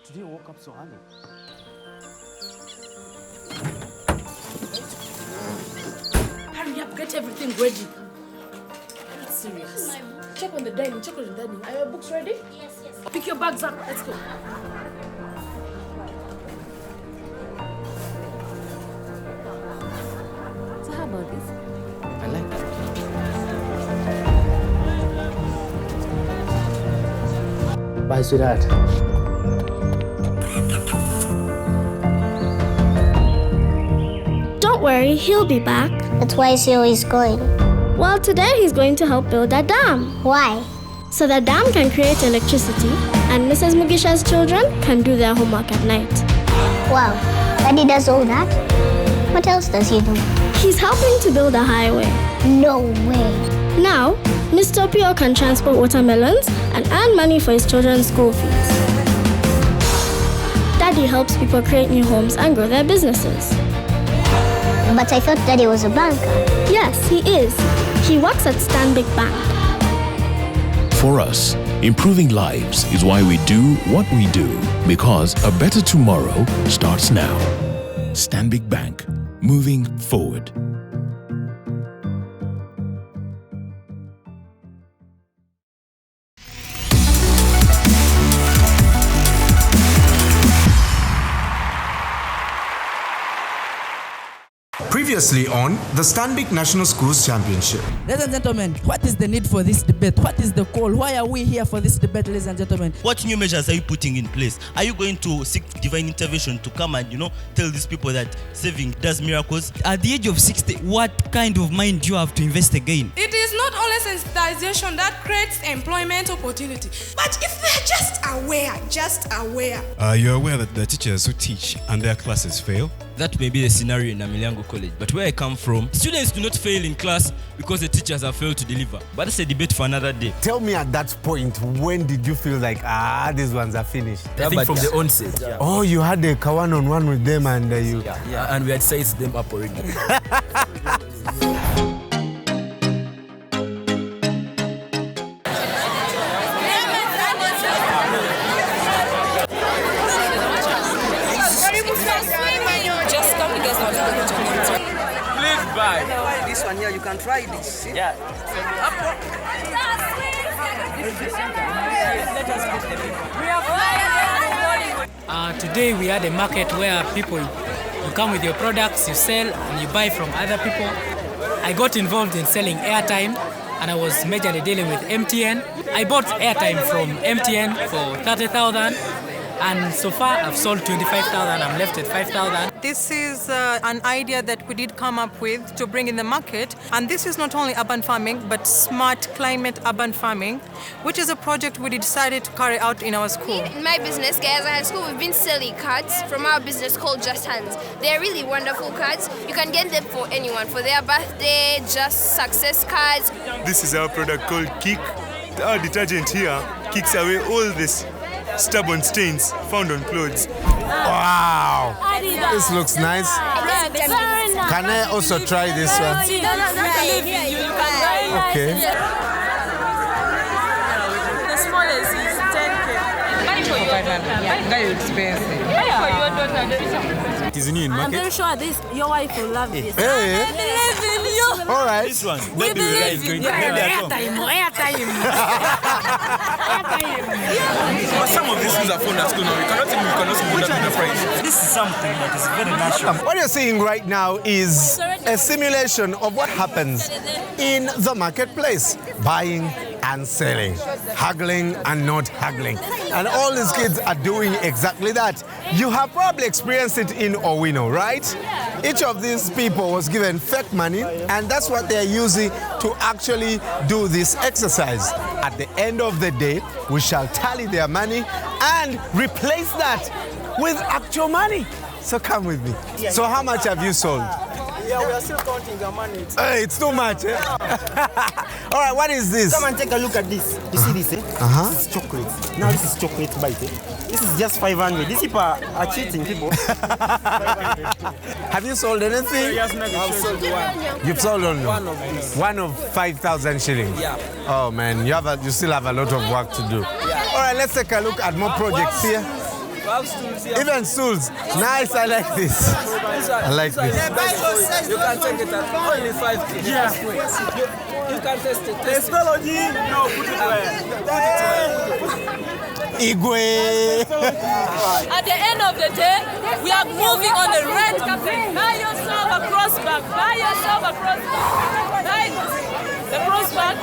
Today I woke up so early. Hurry up, get everything ready. That's serious. Check on the dining, check on the dining. Are your books ready? Yes. Pick your bags up, let's go. So how about this? I like that. Bye, sweetheart. Don't worry, he'll be back. That's why he's always going. Well, today he's going to help build a dam. Why? So the dam can create electricity and Mrs. Mugisha's children can do their homework at night. Wow, Daddy does all that? What else does he do? He's helping to build a highway. No way. Now, Mr. Pio can transport watermelons and earn money for his children's school fees. Daddy helps people create new homes and grow their businesses. But I thought Daddy was a banker. Yes, he is. He works at Stanbic Bank. For us, improving lives is why we do what we do, because a better tomorrow starts now. Stanbic Bank, moving forward. Previously on the Stanbic National Schools Championship. Ladies and gentlemen, what is the need for this debate? What is the call? Why are we here for this debate, ladies and gentlemen? What new measures are you putting in place? Are you going to seek divine intervention to come and, tell these people that saving does miracles? At the age of 60, what kind of mind do you have to invest again? It is not only sensitization that creates employment opportunity, but if they're just aware. You're aware that the teachers who teach and their classes fail? That may be the scenario in Amiliango College, but where I come from, students do not fail in class because the teachers have failed to deliver. But that's a debate for another day. Tell me at that point, when did you feel like, these ones are finished? I think from the onset. Yeah. Oh, you had a one-on-one with them and you... Yeah, and we had sized them up already. This one here, you can try this. See? Yeah. Today we had a market where people, you come with your products, you sell, and you buy from other people. I got involved in selling airtime, and I was majorly dealing with MTN. I bought airtime from MTN for 30,000. And so far, I've sold 25,000. I'm left with 5,000. This is an idea that we did come up with to bring in the market. And this is not only urban farming, but smart climate urban farming, which is a project we decided to carry out in our school. In my business, guys, at school, we've been selling cards from our business called Just Hands. They're really wonderful cards. You can get them for anyone, for their birthday, just success cards. This is our product called Kick. Our detergent here kicks away all this stubborn stains found on clothes. Wow! This looks nice. Can I also try this one? Okay. The smallest is 10K. 500. Very expensive. It is new in market. I'm very sure your wife will love this. Hey. All right. This one, maybe the guy is going to Airtime. But some of these things are found at school now. We cannot even put that in the price. This is something that is very natural. What you're seeing right now is a simulation of what happens in the marketplace. Buying and selling, haggling and not haggling. And all these kids are doing exactly that. You have probably experienced it in Owino, right? Each of these people was given fake money, and that's what they're using to actually do this exercise. At the end of the day, we shall tally their money and replace that with actual money. So come with me. So how much have you sold? Yeah, we are still counting the money. It's too much, eh? All right, what is this? Come and take a look at this. You see this, eh? This is chocolate. Now this is chocolate bite, eh? This is just 500. These people are cheating people. Have you sold anything? Yes, I've sold one. You've sold only one of these. One of 5,000 shillings? Yeah. Oh man, you still have a lot of work to do. Yeah. All right, let's take a look at more projects here. Even stools. Nice, I like this. I like this. You can take it at only 5K. Yeah. You can test it. Technology. No, put it where? Igwe. At the end of the day, we are moving on the red carpet. Buy yourself a cross bag. Buy yourself a cross bag. Buy the cross bag.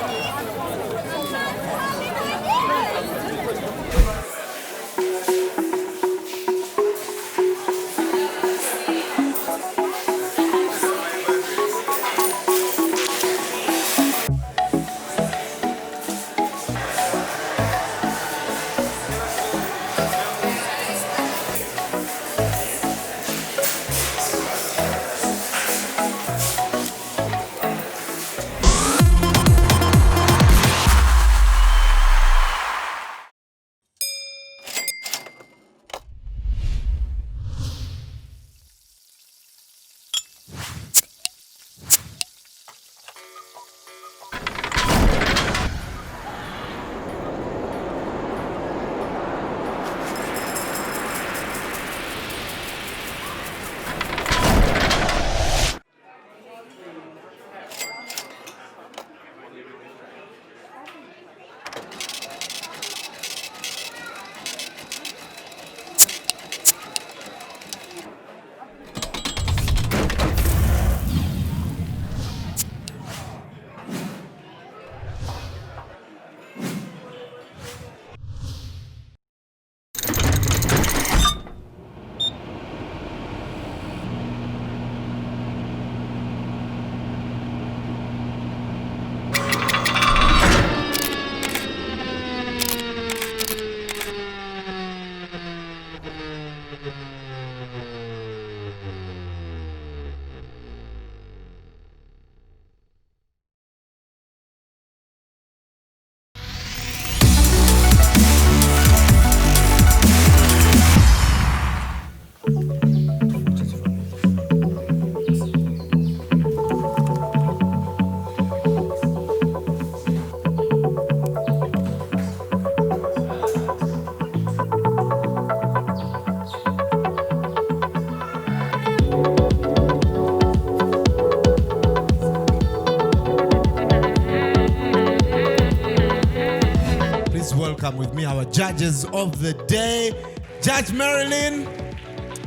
Welcome with me our judges of the day. Judge Marilyn.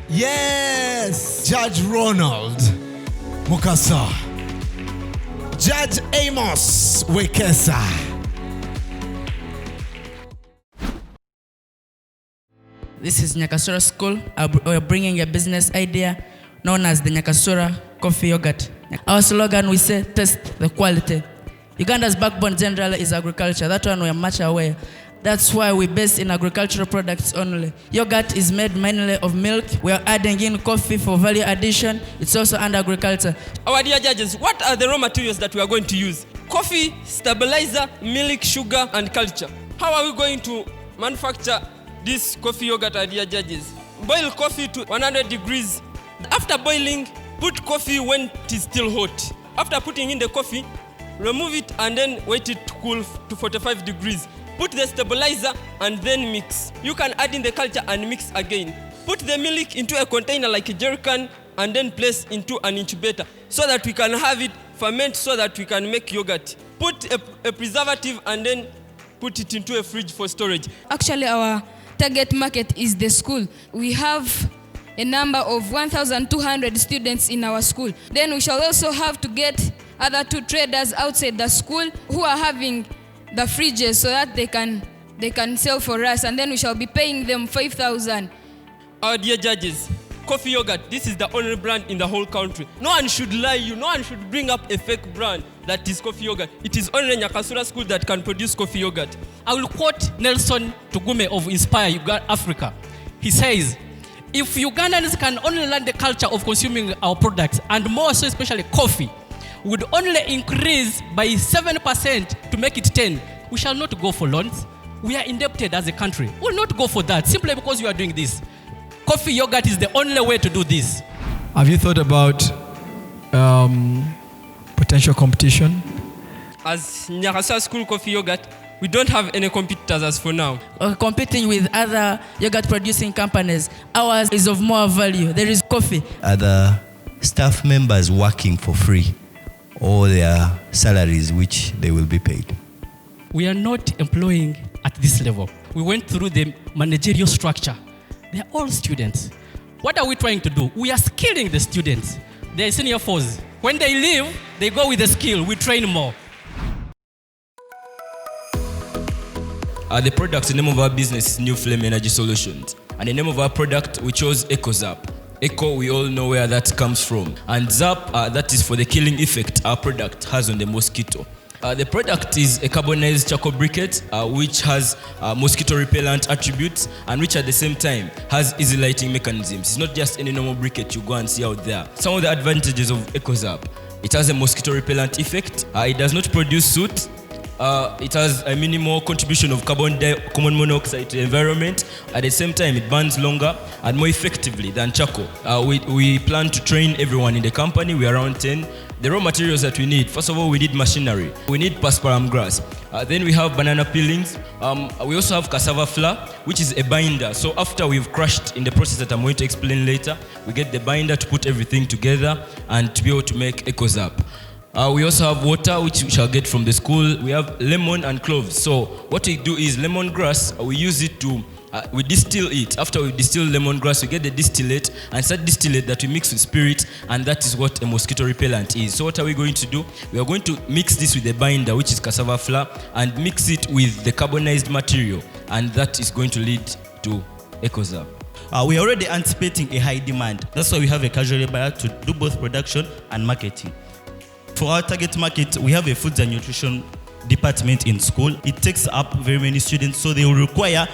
Yes. Judge Ronald Mukasa. Judge Amos Wekesa. This is Nyakasura School. We're bringing a business idea known as the Nyakasura Coffee Yogurt. Our slogan, we say, taste the quality. Uganda's backbone generally is agriculture. That one we are much aware. That's why we base in agricultural products only. Yogurt is made mainly of milk. We are adding in coffee for value addition. It's also under agriculture. Our dear judges, what are the raw materials that we are going to use? Coffee, stabilizer, milk, sugar, and culture. How are we going to manufacture this coffee yogurt, our dear judges? Boil coffee to 100 degrees. After boiling, put coffee when it is still hot. After putting in the coffee, remove it and then wait it to cool to 45 degrees. Put the stabilizer and then mix. You can add in the culture and mix again. Put the milk into a container like a jerrycan and then place into an incubator so that we can have it ferment so that we can make yogurt. Put a preservative and then put it into a fridge for storage. Actually, our target market is the school. We have a number of 1,200 students in our school. Then we shall also have to get other 2 traders outside the school who are having the fridges so that they can sell for us, and then we shall be paying them 5,000. Our dear judges, coffee yogurt, this is the only brand in the whole country. No one should lie you. No one should bring up a fake brand that is coffee yogurt. It is only Nyakasura School that can produce coffee yogurt. I will quote Nelson Tugume of Inspire Africa. He says, if Ugandans can only learn the culture of consuming our products, and more so especially coffee, would only increase by 7% to make it 10, we shall not go for loans. We are indebted as a country. We will not go for that simply because you are doing this. Coffee yogurt is the only way to do this. Have you thought about potential competition? As Nyakasura School Coffee Yogurt, We don't have any competitors as for now. Competing with other yogurt producing companies, ours is of more value. There is coffee. Other staff members working for free, or their salaries which they will be paid. We are not employing at this level. We went through the managerial structure. They are all students. What are we trying to do? We are skilling the students. They are senior fours. When they leave, they go with the skill. We train more. The product, the name of our business is New Flame Energy Solutions. And the name of our product, we chose EcoZap. Eco, we all know where that comes from. And Zap, that is for the killing effect our product has on the mosquito. The product is a carbonized charcoal briquette, which has mosquito repellent attributes and which at the same time has easy lighting mechanisms. It's not just any normal briquette you go and see out there. Some of the advantages of EcoZap: it has a mosquito repellent effect, it does not produce soot, it has a minimal contribution of carbon monoxide to the environment. At the same time, it burns longer and more effectively than charcoal. We plan to train everyone in the company. We are around 10. The raw materials that we need: first of all, we need machinery. We need paspalum grass. Then we have banana peelings. We also have cassava flour, which is a binder. So after we've crushed in the process that I'm going to explain later, we get the binder to put everything together and to be able to make EcoZap. We also have water, which we shall get from the school. We have lemon and cloves. So what we do is lemongrass, we use it to, we distill it. After we distill lemongrass, we get the distillate, and it's that distillate that we mix with spirit, and that is what a mosquito repellent is. So what are we going to do? We are going to mix this with the binder, which is cassava flour, and mix it with the carbonized material, and that is going to lead to EcoZap. We are already anticipating a high demand. That's why we have a casual buyer to do both production and marketing. For our target market, we have a foods and nutrition department in school. It takes up very many students, so they will require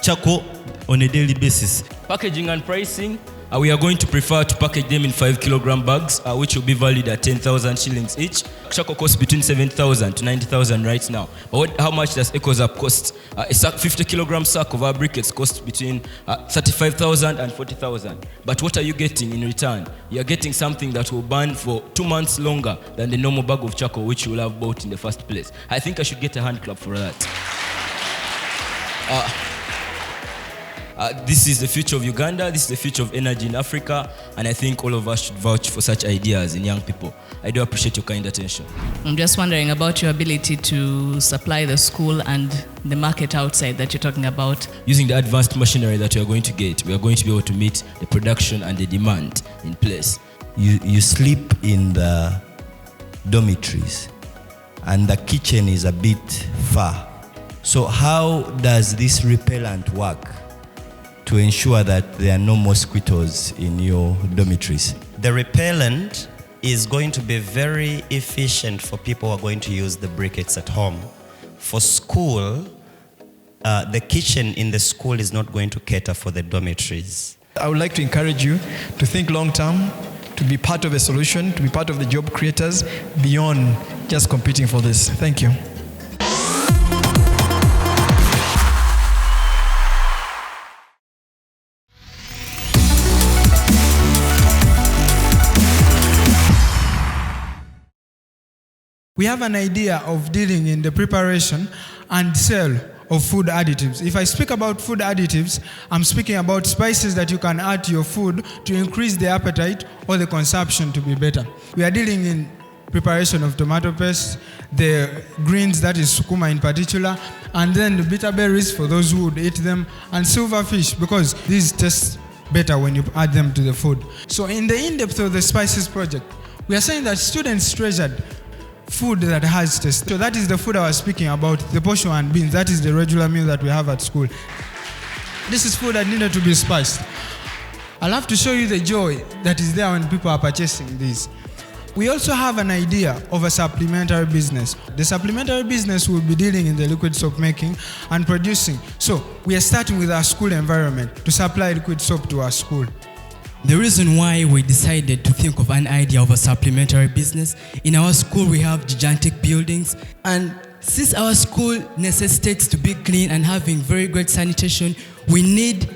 charcoal on a daily basis. Packaging and pricing, we are going to prefer to package them in 5 kilogram bags, which will be valued at 10,000 shillings each. Charcoal costs between 7,000 to 90,000 right now. But how much does EcoZap cost? A 50 kilogram sack of our briquettes costs between 35,000 and 40,000. But what are you getting in return? You are getting something that will burn for 2 months longer than the normal bag of charcoal which you will have bought in the first place. I think I should get a hand clap for that. This is the future of Uganda, this is the future of energy in Africa, and I think all of us should vouch for such ideas in young people. I do appreciate your kind attention. I'm just wondering about your ability to supply the school and the market outside that you're talking about. Using the advanced machinery that we are going to get, we are going to be able to meet the production and the demand in place. You sleep in the dormitories, and the kitchen is a bit far. So how does this repellent work to ensure that there are no mosquitoes in your dormitories? The repellent is going to be very efficient for people who are going to use the briquettes at home. For school, the kitchen in the school is not going to cater for the dormitories. I would like to encourage you to think long term, to be part of a solution, to be part of the job creators beyond just competing for this. Thank you. We have an idea of dealing in the preparation and sale of food additives. If I speak about food additives, I'm speaking about spices that you can add to your food to increase the appetite or the consumption to be better. We are dealing in preparation of tomato paste, the greens, that is sukuma in particular, and then the bitter berries for those who would eat them, and silverfish, because these taste better when you add them to the food. So in the in-depth of the spices project, we are saying that students treasured food that has taste. So that is the food I was speaking about, the posho and beans. That is the regular meal that we have at school. This is food that needed to be spiced. I'll have to show you the joy that is there when people are purchasing these. We also have an idea of a supplementary business. The supplementary business will be dealing in the liquid soap making and producing. So we are starting with our school environment to supply liquid soap to our school. The reason why we decided to think of an idea of a supplementary business, in our school we have gigantic buildings, and since our school necessitates to be clean and having very great sanitation, we need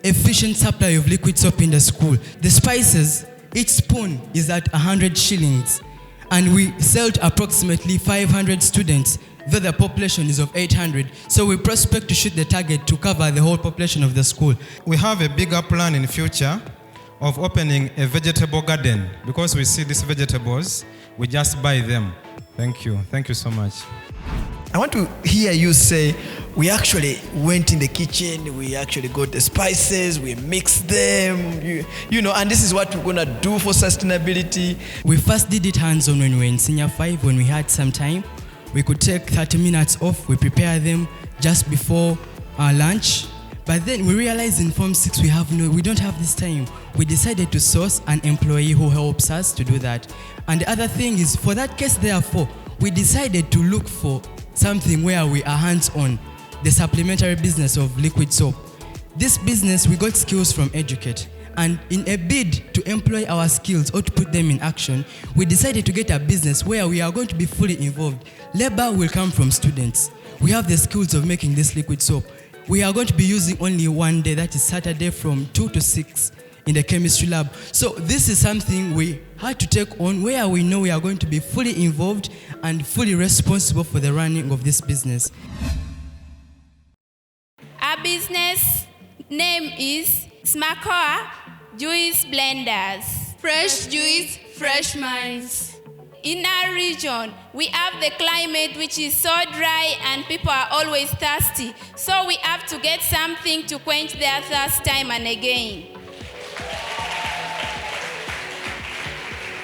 efficient supply of liquid soap in the school. The spices, each spoon is at 100 shillings, and we sell to approximately 500 students though the population is of 800. So we prospect to shoot the target to cover the whole population of the school. We have a bigger plan in future of opening a vegetable garden. Because we see these vegetables, we just buy them. Thank you. Thank you so much. I want to hear you say, we actually went in the kitchen, we actually got the spices, we mixed them, you know, and this is what we're going to do for sustainability. We first did it hands-on when we were in senior 5, when we had some time. We could take 30 minutes off, we prepare them just before our lunch. But then we realized in Form 6 we don't have this time. We decided to source an employee who helps us to do that. And the other thing is, for that case therefore, we decided to look for something where we are hands-on, the supplementary business of liquid soap. This business, we got skills from Educate. And in a bid to employ our skills or to put them in action, we decided to get a business where we are going to be fully involved. Labor will come from students. We have the skills of making this liquid soap. We are going to be using only one day, that is Saturday from 2 to 6 in the chemistry lab. So this is something we had to take on where we know we are going to be fully involved and fully responsible for the running of this business. Our business name is Smakoa Juice Blenders. Fresh juice, fresh minds. In our region, we have the climate which is so dry and people are always thirsty. So we have to get something to quench their thirst time and again.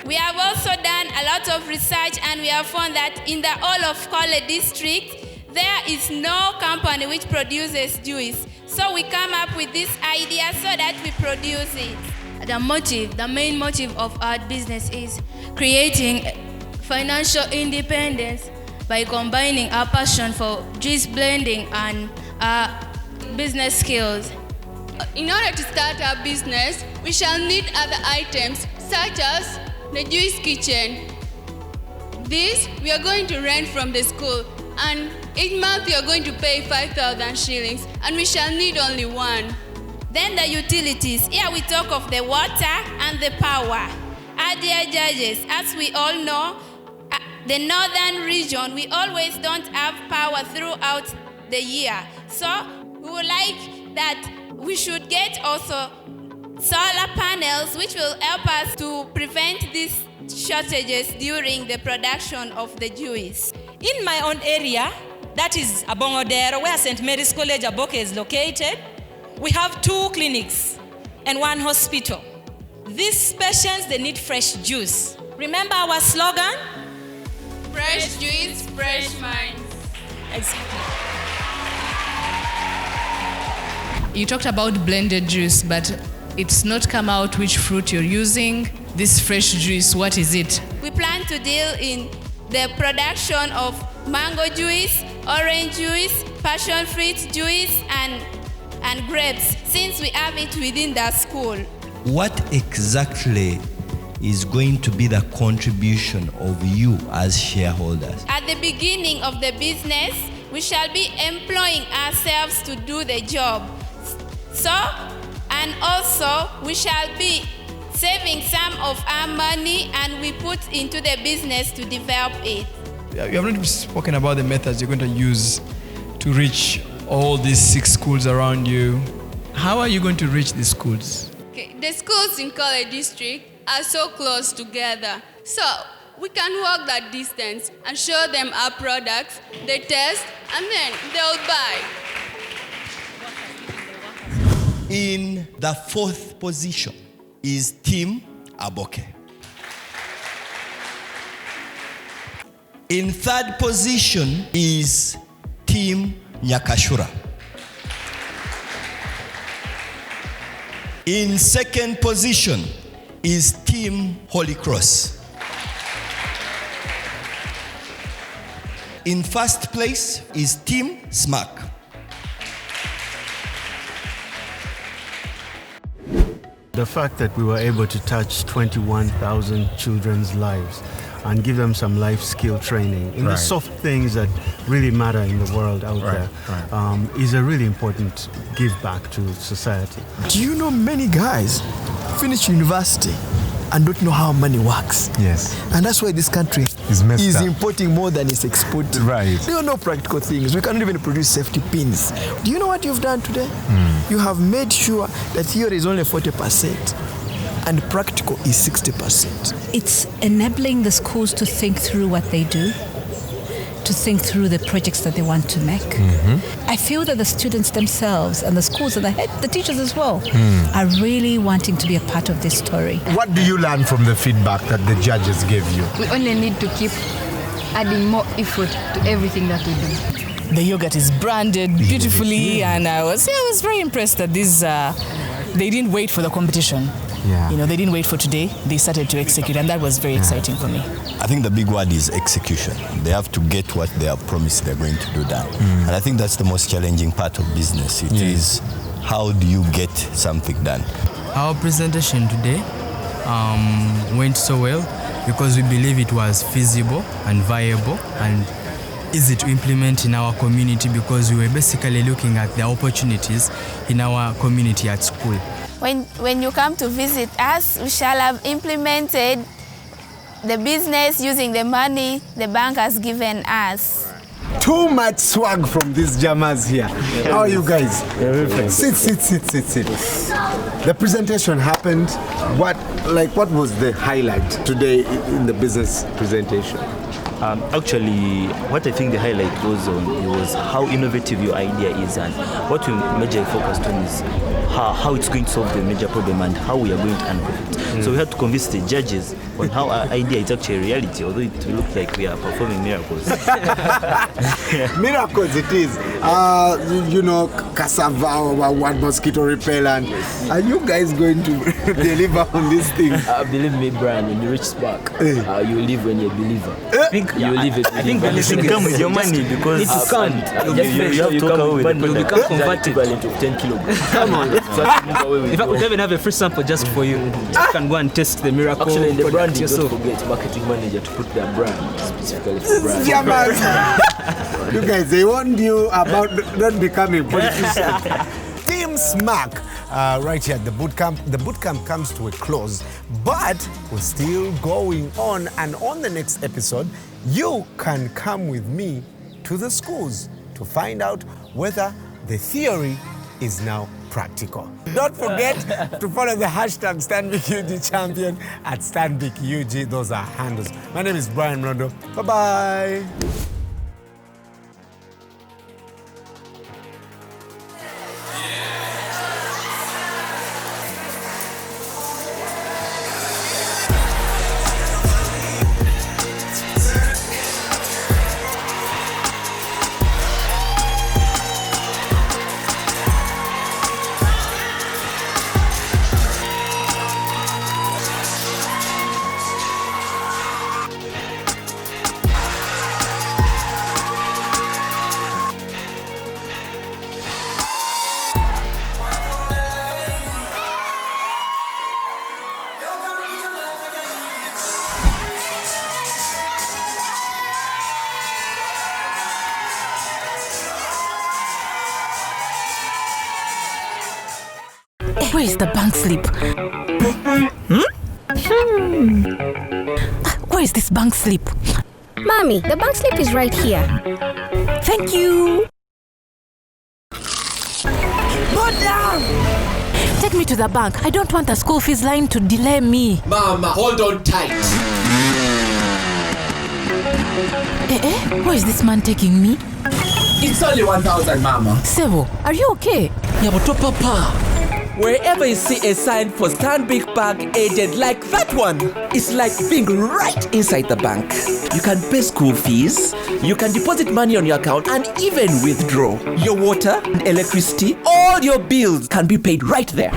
We have also done a lot of research and we have found that in the whole of Kole district, there is no company which produces juice. So we come up with this idea so that we produce it. The main motive of our business is creating financial independence by combining our passion for juice blending and our business skills. In order to start our business, we shall need other items such as the juice kitchen. This we are going to rent from the school, and each month we are going to pay 5,000 shillings, and we shall need only one. Then the utilities. Here we talk of the water and the power. Our dear judges, as we all know, the northern region, we always don't have power throughout the year. So we would like that we should get also solar panels which will help us to prevent these shortages during the production of the juice. In my own area, that is Abongodero, where St. Mary's College Aboke is located, we have 2 clinics and 1 hospital. These patients, they need fresh juice. Remember our slogan? Fresh juice, fresh minds. Exactly. You talked about blended juice, but it's not come out which fruit you're using. This fresh juice, what is it? We plan to deal in the production of mango juice, orange juice, passion fruit juice, and grapes, since we have it within the school. What exactly is going to be the contribution of you as shareholders? At the beginning of the business, we shall be employing ourselves to do the job. So, and also we shall be saving some of our money and we put into the business to develop it. You have not spoken about the methods you're going to use to reach all these 6 schools around you. How are you going to reach these schools? Okay. The schools in Kole district are so close together. So we can walk that distance and show them our products, they test, and then they'll buy. In the 4th position is Team Aboke. In 3rd position is Team Nyakashura. In 2nd position is Team Holy Cross. In 1st place is Team SMAC. The fact that we were able to touch 21,000 children's lives and give them some life skill training in the soft things that really matter in the world out there is a really important give back to society. Do you know many guys finish university and don't know how money works. Yes. And that's why this country is importing more than it's exporting. Right. They don't know practical things. We cannot even produce safety pins. Do you know what you've done today? You have made sure that theory is only 40% and practical is 60%. It's enabling the schools to think through what they do, to think through the projects that they want to make. I feel that the students themselves and the schools and the teachers as well are really wanting to be a part of this story. What do you learn from the feedback that the judges gave you? We only need to keep adding more effort to everything that we do. The yogurt is branded beautifully, and I was very impressed that they didn't wait for the competition. Yeah. You know, they didn't wait for today. They started to execute, and that was very exciting for me. I think the big word is execution. They have to get what they have promised they're going to do done. And I think that's the most challenging part of business. It is how do you get something done? Our presentation today went so well because we believe it was feasible and viable and easy to implement in our community, because we were basically looking at the opportunities in our community at school. When you come to visit us, we shall have implemented the business using the money the bank has given us. Too much swag from these jammers here. How are you guys? Sit. The presentation happened. What was the highlight today in the business presentation? Actually, what I think the highlight was how innovative your idea is, and what we majorly focused on is how it's going to solve the major problem and how we are going to earn profit. So we had to convince the judges on how our idea is actually reality, although it will look like we are performing miracles. Miracles it is. Cassava or one mosquito repellent. Are you guys going to deliver on this thing? Believe me, Brian, when you reach back, you live when you're a believer. You live it. I think it come with your money, because you have to come with you become convertible into 10 kilograms. Come on. In fact, we even have a free sample just for you. You can go and test the miracle. Actually, in the branding, don't forget marketing manager to put their brand specifically for brand. You guys, they warned you about not becoming politicians. Team Smack, right here at the boot camp. The boot camp comes to a close, but we're still going on. And on the next episode, you can come with me to the schools to find out whether the theory is now practical. Don't forget to follow the hashtag #StanbicUG Champion at @StanbicUG. Those are handles. My name is Brian Rondo. Bye-bye. Where is the bank slip? Where is this bank slip? Mommy, the bank slip is right here. Thank you. Go down! Take me to the bank. I don't want the school fees line to delay me. Mama, hold on tight. Where is this man taking me? It's only 1,000, Mama. Sevo, are you okay? Yeah, but Papa. Wherever you see a sign for Stanbic Bank agent like that one, it's like being right inside the bank. You can pay school fees, you can deposit money on your account, and even withdraw. Your water and electricity, all your bills can be paid right there.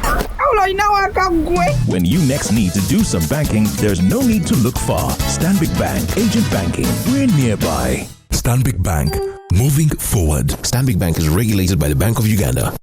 When you next need to do some banking, there's no need to look far. Stanbic Bank Agent Banking. We're nearby. Stanbic Bank. Moving forward. Stanbic Bank is regulated by the Bank of Uganda.